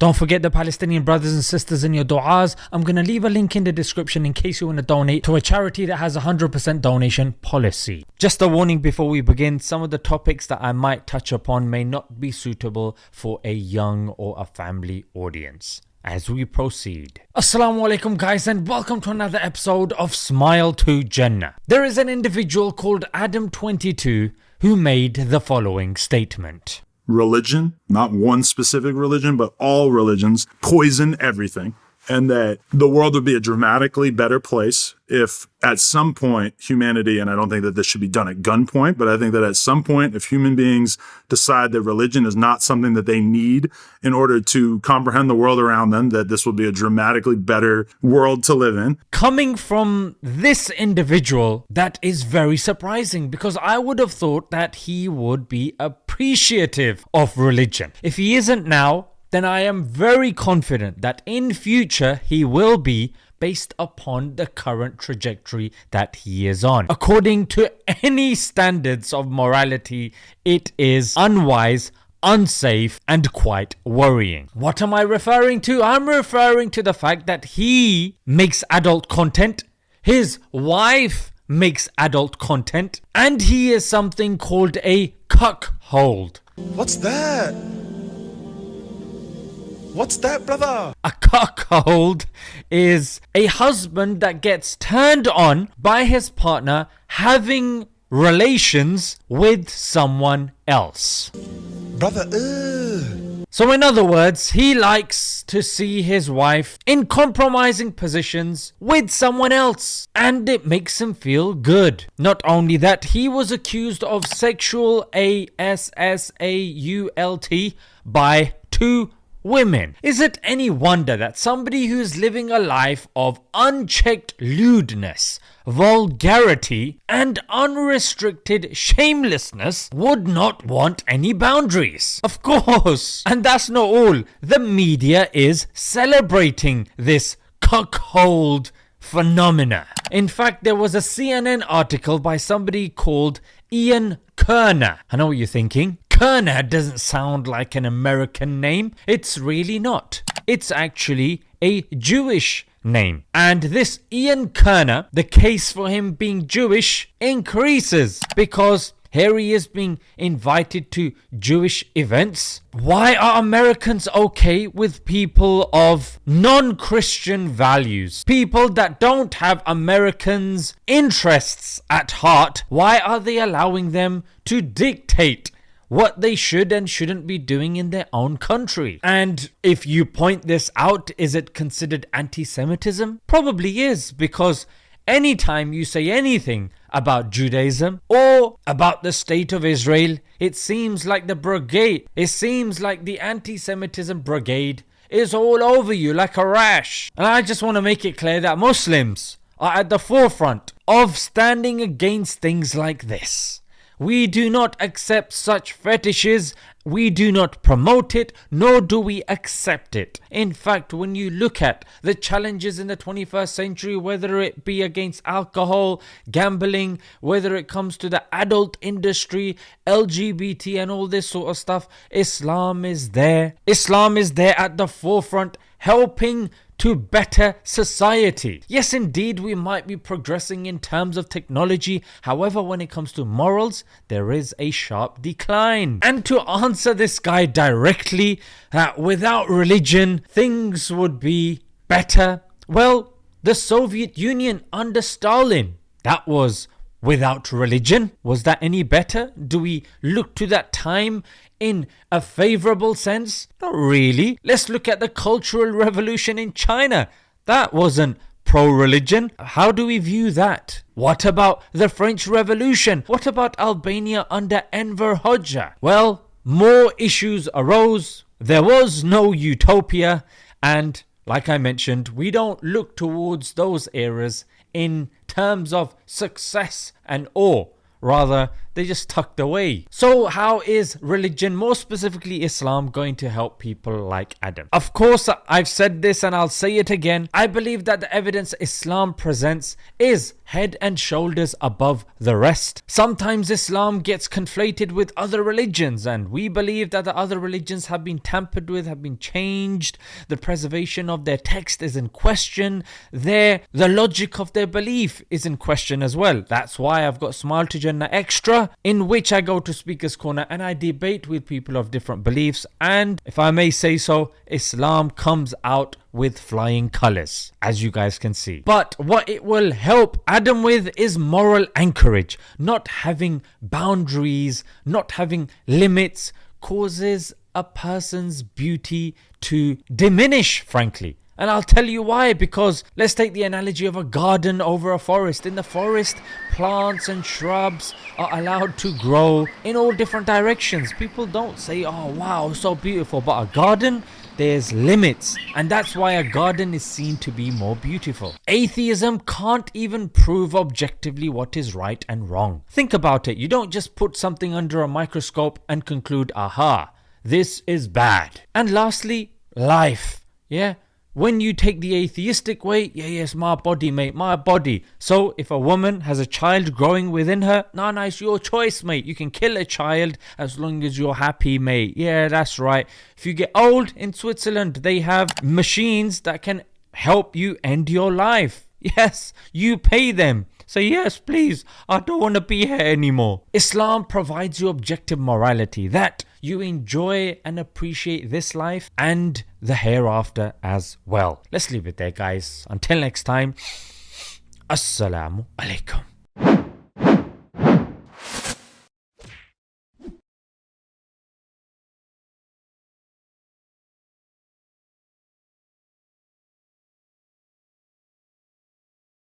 Don't forget the Palestinian brothers and sisters in your du'as. I'm going to leave a link in the description in case you want to donate to a charity that has a 100% donation policy. Just a warning before we begin, some of the topics that I might touch upon may not be suitable for a young or a family audience. As we proceed. Assalamu alaikum guys, and welcome to another episode of Smile to Jannah. There is an individual called Adam22 who made the following statement. Religion, not one specific religion, but all religions poison everything. And that the world would be a dramatically better place if at some point humanity, and I don't think that this should be done at gunpoint, but I think that at some point if human beings decide that religion is not something that they need in order to comprehend the world around them, that this will be a dramatically better world to live in. Coming from this individual, that is very surprising because I would have thought that he would be appreciative of religion. If he isn't now, then I am very confident that in future he will be, based upon the current trajectory that he is on. According to any standards of morality, it is unwise, unsafe, and quite worrying. What am I referring to? I'm referring to the fact that he makes adult content, his wife makes adult content, and he is something called a cuckold. What's that? What's that, brother? A cuckold is a husband that gets turned on by his partner having relations with someone else. Brother, ugh. So in other words, he likes to see his wife in compromising positions with someone else, and it makes him feel good. Not only that, he was accused of sexual assault by two women. Is it any wonder that somebody who is living a life of unchecked lewdness, vulgarity, and unrestricted shamelessness would not want any boundaries? Of course. And that's not all. The media is celebrating this cuckold phenomena. In fact, there was a CNN article by somebody called Ian Kerner. I know what you're thinking. Kerner doesn't sound like an American name. It's really not. It's actually a Jewish name. And this Ian Kerner, the case for him being Jewish increases because here he is being invited to Jewish events. Why are Americans okay with people of non-Christian values? People that don't have Americans' interests at heart. Why are they allowing them to dictate what they should and shouldn't be doing in their own country? And if you point this out, is it considered anti-Semitism? Probably is, because anytime you say anything about Judaism or about the state of Israel, it seems like the anti-Semitism brigade is all over you like a rash. And I just want to make it clear that Muslims are at the forefront of standing against things like this. We do not accept such fetishes, we do not promote it, nor do we accept it. In fact, when you look at the challenges in the 21st century, whether it be against alcohol, gambling, whether it comes to the adult industry, LGBT and all this sort of stuff, Islam is there. Islam is there at the forefront, helping to better society. Yes, indeed, we might be progressing in terms of technology. However, when it comes to morals, there is a sharp decline. And to answer this guy directly, without religion, things would be better. Well, the Soviet Union under Stalin, that was without religion. Was that any better? Do we look to that time in a favorable sense? Not really. Let's look at the Cultural Revolution in China. That wasn't pro-religion. How do we view that? What about the French Revolution? What about Albania under Enver Hoxha? Well, more issues arose. There was no utopia, and like I mentioned, we don't look towards those eras in terms of success and awe. Rather, They're just tucked away. So how is religion, more specifically Islam, going to help people like Adam? Of course, I've said this and I'll say it again. I believe that the evidence Islam presents is head and shoulders above the rest. Sometimes Islam gets conflated with other religions, and we believe that the other religions have been tampered with, have been changed. The preservation of their text is in question. The logic of their belief is in question as well. That's why I've got Smile to Jannah Extra, in which I go to Speaker's Corner and I debate with people of different beliefs. And if I may say so, Islam comes out with flying colors, as you guys can see. But what it will help Adam with is moral anchorage. Not having boundaries, not having limits, causes a person's beauty to diminish, frankly. And I'll tell you why, because let's take the analogy of a garden over a forest. In the forest, plants and shrubs are allowed to grow in all different directions. People don't say, oh wow, so beautiful. But a garden, there's limits, and that's why a garden is seen to be more beautiful. Atheism can't even prove objectively what is right and wrong. Think about it. You don't just put something under a microscope and conclude, aha, this is bad. And lastly, life. Yeah. When you take the atheistic way, yes, my body, mate, my body. So if a woman has a child growing within her, no, it's your choice, mate. You can kill a child as long as you're happy, mate. Yeah, that's right. If you get old in Switzerland, they have machines that can help you end your life. Yes, you pay them. Say, yes, please, I don't want to be here anymore. Islam provides you objective morality that you enjoy and appreciate this life and the hereafter as well. Let's leave it there, guys. Until next time, Assalamu alaikum.